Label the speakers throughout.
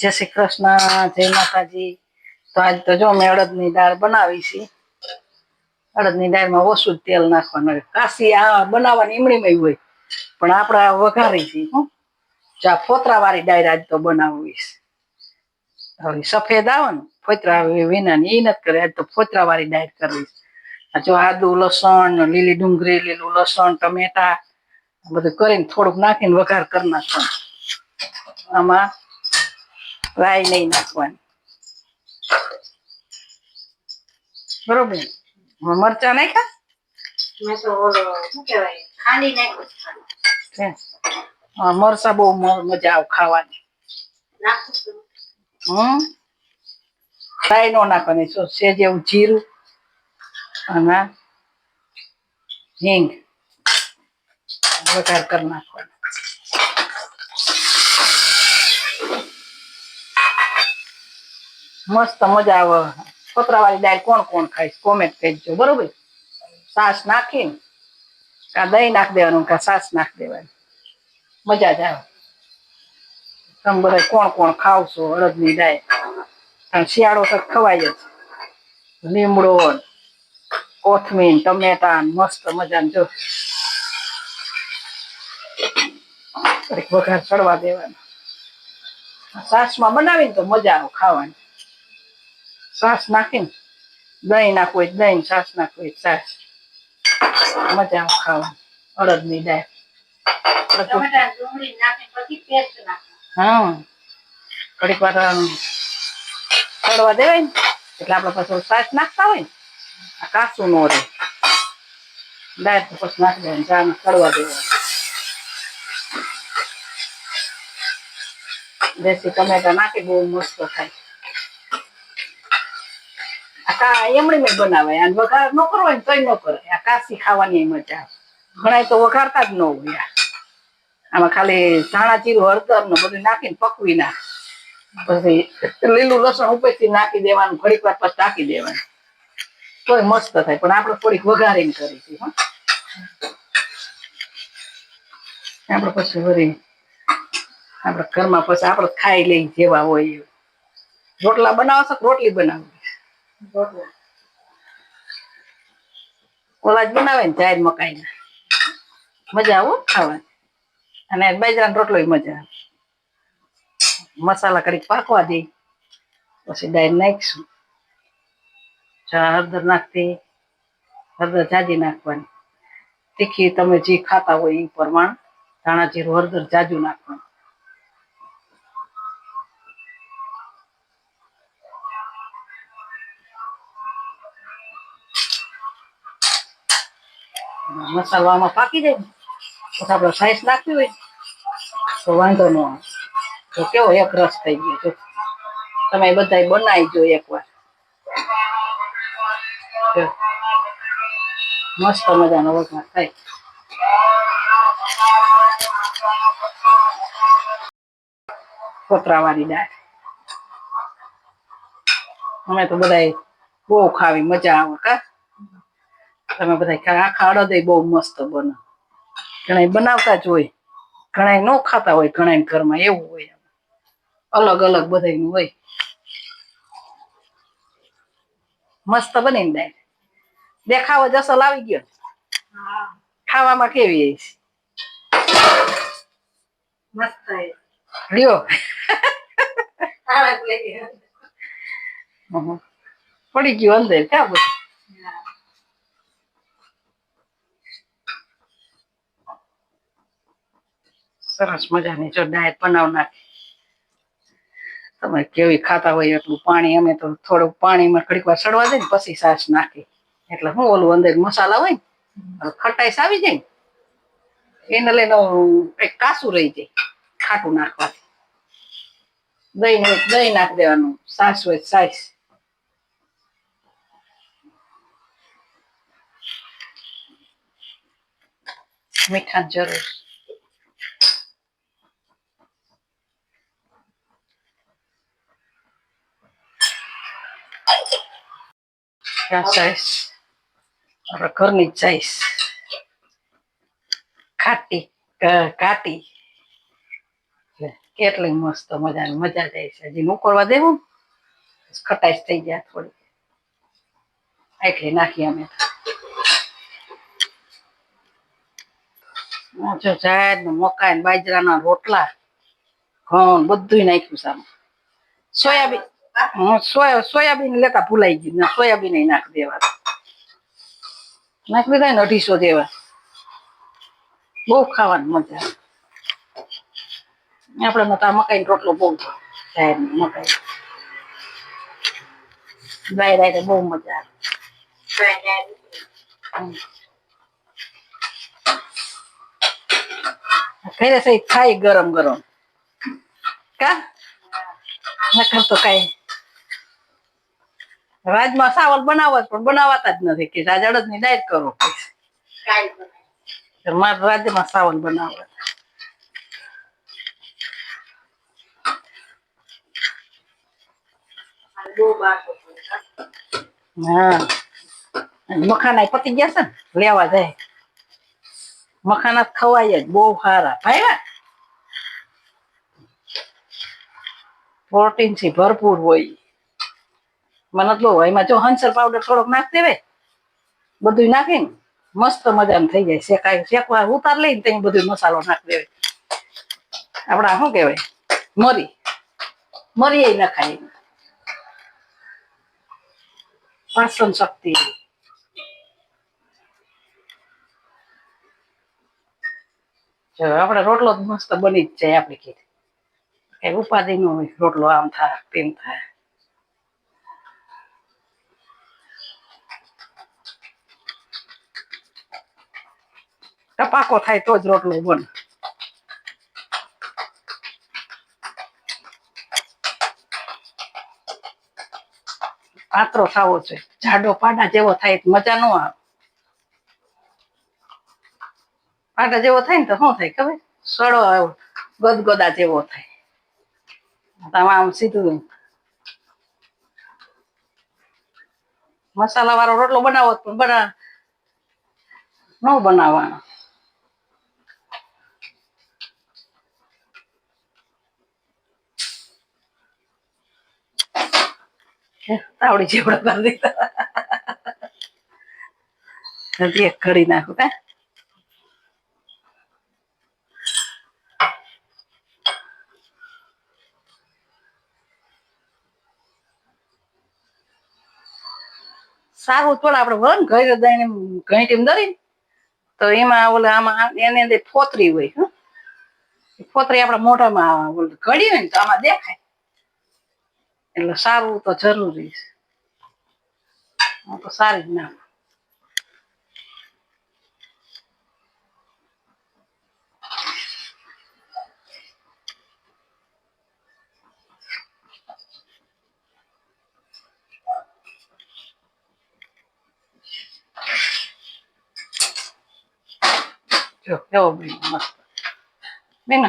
Speaker 1: જય શ્રી કૃષ્ણ, જય માતાજી। તો આજ તો જો મેં અડદની દાળ બનાવી છે। અડદની દાળમાં ઓછું તેલ નાખવાનું, કાશી આ બનાવવાની ઈમણીમાં હોય, પણ આપણે વઘારી છે હું ચા ફોતરા વાળી દાળ આજ તો બનાવવી છે। હવે સફેદ આવે ને ફોતરા વિનાની એ નથી કરે, આજ તો ફોતરા વાળી દાળ કરવી છે। જો આદુ લસણ લીલી ડુંગળી લીલું લસણ ટમેટા બધું કરીને થોડુંક નાખીને વઘાર કરી નાખવાનું। આમાં રાઈ નહીં નાખવાની, બરોબર। મરચા નાખ્યા, મેં તો શું કહેવાય ખાંડી નાખ્યું। મરચા બહુ મજા આવે ખાવાની, રાઈ નો નાખવાની, સેજ એવું જીરું અને હિંગ વઘાર કરી નાખવાનો। મસ્ત મજા આવે। ફોતરા વાળી દાળ કોણ કોણ ખાય કોમેન્ટ કરજો, બરોબર। છાશ નાખીને કા દહીં નાખી દેવાનું, કા છાશ નાખી દેવાની, મજા જ આવે। તમે બધા કોણ કોણ ખાવ છો અડદની દાળ? અને શિયાળો તો ખવાય જ, લીમડો કોથમીર ટમેટા મસ્ત મજાનું જો વઘાર ચડવા દેવાનો। છાશમાં બનાવીને તો મજા આવે ખાવાની, છાશ નાખીને દહીં નાખવું હોય દહીં, છાશ નાખવી હોય છાશ, મજા આવે ખાવાની અડદની દાળ। હા, ઘડીક વાર ચડવા દેવાય ને એટલે આપડે પાછું છાશ નાખતા હોય ને આ કાચું ન રહે, દાળ તો પછી નાખી દેવાની, ચડવા દેવાની। દેશી ટમેટા નાખી બહુ મસ્ત થાય। એમણી બનાવાય, વઘાર ન કરવો હોય ને તોય ન કરાય, આ કાશી ખાવાની મજા આવે। ઘણા તો વઘારતા જ ન હોય, આમાં ખાલી ધાણા જીરું હળદર ને બધું નાખીને પકવી નાખે, પછી લીલું લસણ ઉપરથી નાખી દેવાનું, ઘડીક વાર પછી ઢાંકી દેવાનું, તોય મસ્ત થાય। પણ આપણે થોડીક વઘારીને કરી છે, આપડે પછી વળી આપડે ઘરમાં પછી આપડે ખાઈ લઈ જેવા હોય એ। રોટલા બનાવશો કે રોટલી બનાવો? ઓલા જ બનાવે ને જાર મકાઈ ના, મજા આવે ખાવાની, અને બાજરાનો રોટલો મજા આવે। મસાલા ઘડીક પાકવા દઈ પછી દાળ નાખશું, હળદર નાખતી, હળદર જાજી નાખવાની, તીખી તમે જે ખાતા હોય એ પ્રમાણ, ધાણા જીરું હળદર જાજુ નાખવાનું। મસાલો આમાં પાકી જાય ને પછી આપણે છાશ નાખવી હોય તો વાંધો ન આવે, તો કેવો એક રસ થઈ ગયો। તમે બધા બનાવીજો એકવાર, મસ્ત મજાનો વઘાર થાય। ફોતરા વાળી દાળ અમે તો બધા બહુ ખાવી મજા આવે કા, તમે બધા આખા અડદ બહુ મસ્ત બને, ઘણા બનાવતા જ હોય, ઘણા ન ખાતા હોય, ઘણા ઘરમાં એવું હોય, અલગ અલગ બધાનું હોય, મસ્ત બનીને દાળ, દેખાવો જ અસલ આવી ગયો, ખાવામાં કેવી છે મસ્ત લ્યો। પડી ગયું અંદર ક્યાં બધું, સરસ મજાની જો દાળ બનાવ નાખી। તમે કેવી ખાતા હોય એટલું પાણી, અમે તો થોડુંક પાણીમાં ઘડીક વાર સડવા દે ને પછી છાશ નાખી, એટલે હું ઓલું અંદર મસાલા હોય ને ખટાઈશ આવી જાય ને એને લઈને કઈક કાસું રહી જાય ખાટું નાખવાથી, દહીં હોય દહીં નાખી દેવાનું, છાશ હોય છાશ, મીઠા જરૂર, છાશ આપણે ઘરની જ છાશ, ખાટી ઘાટી કેટલી મસ્ત મજાની મજા જાય છે. હજી ઉકળવા દેવું ખટાઈશ થઈ ગયા થોડી એટલી નાખી અમે જાહેર ને મકાઈ ને બાજરાના રોટલા ઘઉં બધું નાખ્યું સામે સોયાબીન સોયાબીન લેતા ભૂલાઈ ગયું સોયાબીન નાખી દેવા નાખી દીધા ને 250 જેવા બહુ ખાવાની મજા આપડે તો મકાઈ રોટલો બહુ જાહેર મકાઈ બાય બહુ મજા આવે ઘરે સહી ખાય ગરમ ગરમ કા નકર તો કઈ રાજમાં ચાવલ બનાવવા પણ બનાવાતા જ નથી કે રાજ અડદની દાળ કરો મારે રાજ્યમાં ચાવલ બનાવવા હા મખાના પતી ગયા છે ને લેવા જાય મખાના ખવાય જ બહુ સારા ભાઈ પ્રોટીન થી ભરપૂર હોય મને તો એમાં જો હંસર પાવડર થોડોક નાખ દેવાય બધું નાખીને મસ્ત મજાનું થઈ જાય શેકાય શેકવા ઉતાર લઈને ત્યાં બધું મસાલો નાખ દેવાય આપડા શું કેવાય મરી એ નખાય પાચન શક્તિ આપડે રોટલો મસ્ત બની જ જાય આપડી ખેતી કઈ ઉપાધિ ન હોય રોટલો આમ થાય તેમ થાય ટપાકો થાય તો જ રોટલો બને પાત્રો થવો છે જાડો પાડા જેવો થાય મજા ન આવે પાટા જેવો થાય ને તો શું થાય ખબર સડો ગદગદા જેવો થાય આમ સીધું મસાલા વાળો રોટલો બનાવો પણ ન બનાવવાનો તાવડી જેવડા કરી દીધા હજી એક ઘડી નાખું કા સારું થોડા આપડે વળ ને ઘરે દઈને ઘંટીમ દરી તો એમાં ઓલે આમાં એની અંદર ફોતરી હોય ફોતરી આપડા મોઢામાં ઘડી હોય ને તો આમાં દેખાય એટલે સારું તો જરૂરી છે તો સારી જ ના જો કેવો મસ્ત બેન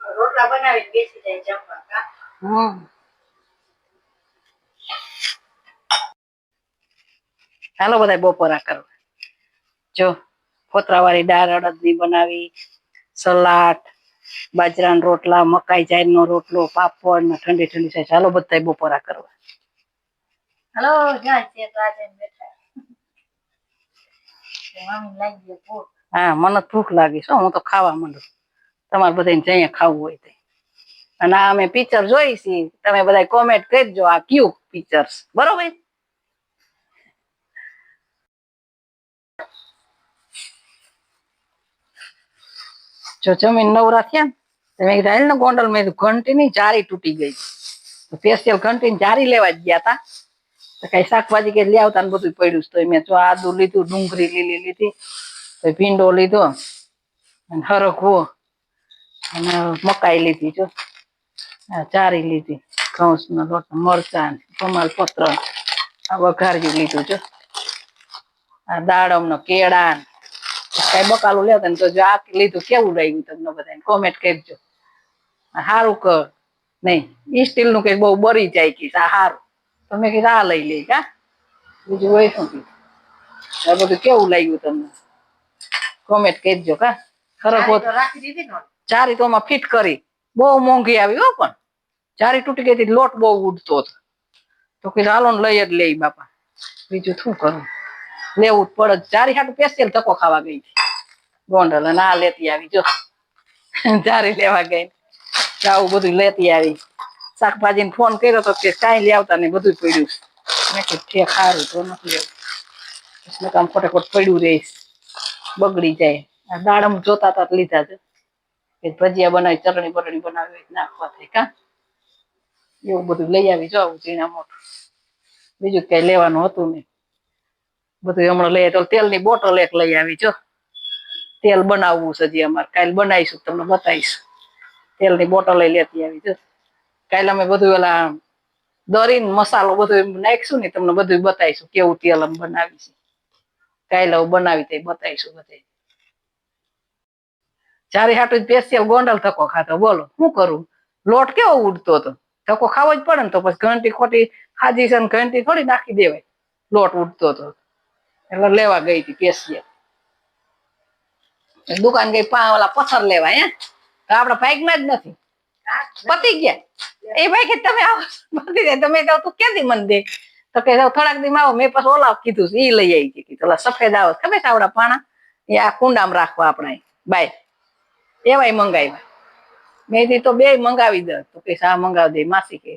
Speaker 1: રોટલા બનાવીને બેસી જાય જમવા હાલો બધા બપોરા કરવા જો ફોતરા વાળી દાળ અડદની બનાવી સલાડ બાજરાના રોટલા મકાઈ જારનો રોટલો પાપડ ને ઠંડી ઠંડી થાય ચાલો બધા બપોરા કરવા હાલો હા મને ભૂખ લાગી છે હું તો ખાવા માંડું તમારે બધાને જઈએ ખાવું હોય તો અને આ અમે પિક્ચર જોઈ છીએ તમે બધા કોમેન્ટ કરજો આ કયું પિક્ચર બરોબર જો જમીન નવરા થયા તમે કીધા ને ગોંડલ મેં ઘંટી ની જારી તૂટી ગઈ સ્પેશિયલ ઘંટી ની જારી લેવા જ ગયા તા તો કઈ શાકભાજી કે લઈ આવતા ને બધું પડ્યું તો મેં જો આદુ લીધું ડુંગળી લીલી લીધી તો ભીંડો લીધો અને હરખવો અને મકાઈ લીધી જો ચારી લીધી ઘઉંસ નો લોટ મરચાં કમાલપત્ર આ વઘાર્યું લીધું જો આ દાડમ નો કેળા કઈ બકાલું લેતા ને તો જો આ લીધું કેવું રહ્યું તમને બધા કોમેન્ટ કરજો સારું કર નહી ઈ સ્ટીલ નું કઈ બહુ બરી જાય કે આ સારું તમે કીધું આ લઈ લે કા બીજું હોય શું કીધું આ બધું કેવું લાગ્યું તમને કોમેન્ટ કરજો કા ખરેખર ચારી તો આમાં ફિટ કરી બહુ મોંઘી આવી હો પણ ચારી તૂટી ગઈ હતી લોટ બહુ ઉડતો હતો તો કીધું હાલો ને લઈ જ લઈ બાપા બીજું શું કરું લેવું જ પડે ચારી હાટું પેસ્યલ ધક્કો ખાવા ગઈ હતી ગોંડલ અને આ લેતી આવી જો ચારી લેવા ગઈ આવું બધું લેતી આવી શાકભાજીને ફોન કર્યો તો કે કાંઈ લઈ આવતા ને બધું પડ્યું મેં કીધું ઠેક સારું તો નથી લેવું એટલે કામ ખોટે ખોટ પડ્યું રહીશ બગડી જાય આ દાડમ જોતા તા લીધા છે કે ભજીયા બનાવી ચટણી બટણી બનાવી નાખવા થાય કા એવું બધું લઈ આવી જો આવું ઝીણા મોટું બીજું કઈ લેવાનું હતું નહીં બધું હમણાં લઈ તો તેલની બોટલ એક લઈ આવી જો તેલ બનાવવું છે હજી અમારે કાલે બનાવીશું તમને બતાવીશું તેલની બોટલ લેતી આવી જો કાલે અમે બધું ઓલા દરીને મસાલો બધું નાખીશું ને તમને બધું બતાવીશું કેવું તેલ અમે બનાવીશું કાલે બનાવી તે બતાવીશું બધે ચારે હાટું સ્પેશિયલ ગોંડલ ધક્કો ખાતો બોલો શું કરું લોટ કેવો ઉડતો હતો ધક્કો ખાવો જ પડે ને તો પછી ઘંટી ખોટી ખાધી છે ને ઘંટી થોડી નાખી દેવાય લોટ ઉડતો હતો એટલે લેવા ગઈ હતી સ્પેશિયલ દુકાન ગઈ ઓલા પથ્થર લેવા હે તો આપડે ભાગમાં જ નથી પતી ગયા એ ભાઈ કે તમે આવો પતી જાય તમે તું ક્યાંથી મને દે તો કે થોડાક દી આવો મેં પછી ઓલા કીધું એ લઈ આવી કીધું ઓલા સફેદ આવે ખબર છે આવડા પાણા એ આ કુંડામાં રાખવા આપણે બાય એવાય મંગાવ્યા મેં તો બે મંગાવી દે તો કે આ મંગાવી દે માસી કે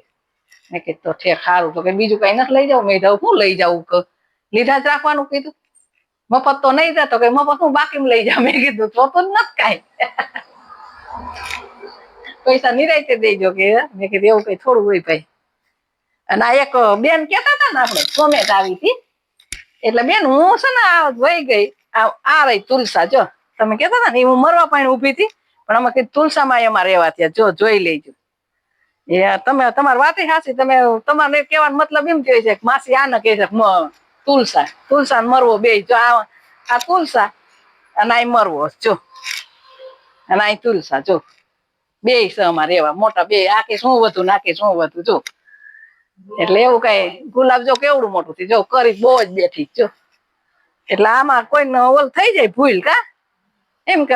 Speaker 1: મેં કીધું તો ઠેક સારું તો કે બીજું કઈ નથી લઈ જાવ મેં જાઉં શું લઈ જવું લીધા જ રાખવાનું કીધું મફત તો નહીં જતો કે મફત હું બાકી લઈ જાઉં મેં કીધું તો નથી કાંઈ પૈસા નિરાયતે દેજો કે મેં કીધું એવું કઈ થોડું હોય ભાઈ અને આ એક બેન કેતા હતા ને આપણે કોમેન્ટ આવી હતી એટલે બેન હું છે ને વહી ગઈ આ રહી તુલસા જો તમે કેતા હતા ને હું મરવા પાણી ઉભી હતી પણ અમે કીધું તુલસામાં એમાં રહેવા ત્યાં જો જોઈ લેજો એ તમે તમારી વાત સાચી તમે તમારે કહેવાનો મતલબ એમ કહે છે કે માસી આને કહે છે તુલસા મરવો બે જો આ તુલસા અને આ મરવો જો અને આ તુલસા જો બે છે અમારે એવા મોટા બે આકે શું વધુ નાખે શું વધુ જો એટલે એવું કઈ ગુલાબ જો કેવડું મોટું થી જો કરી બહુ જ બેઠી જો એટલે આમાં કોઈને ઓલ થઈ જાય ભૂલ કા એમ કે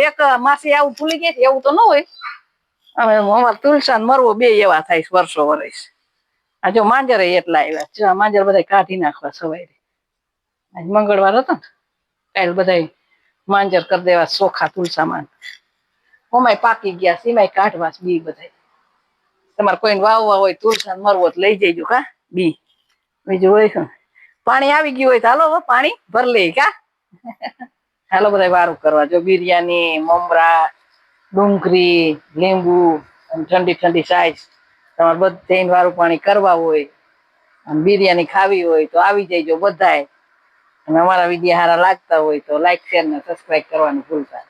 Speaker 1: એક માસી આવું ભૂલી ગઈ એવું તો ન હોય અમે અમારે તુલસા મરવો બે એવા થાય વર્ષો વર્ષ આ જો માંજર એટલા આવ્યા જો આ માંજર બધા કાઢી નાખવા સવારે આજ મંગળવાર હતો ને કાલે બધા માંજર કરી દેવા ચોખા તુલસામાં ઓમાય પાકી ગયા સીમાય કાઢવા બી બધા તમારે કોઈને વાવવા હોય તુલસા મરવો તો લઈ જઈજો કા બી બીજું હોય શું પાણી આવી ગયું હોય તો હાલો પાણી ભર લે કા હાલો બધા વારું કરવા જો બિરયાની મમરા ડુંગળી લીંબુ ઠંડી ઠંડી સાઈઝ તમારે બધે વારું પાણી કરવા હોય અને બિરયાની ખાવી હોય તો આવી જઈજો બધાય અને અમારા વિડીયો સારા લાગતા હોય તો લાઈક શેર ને સબસ્ક્રાઈબ કરવાનું ભૂલતા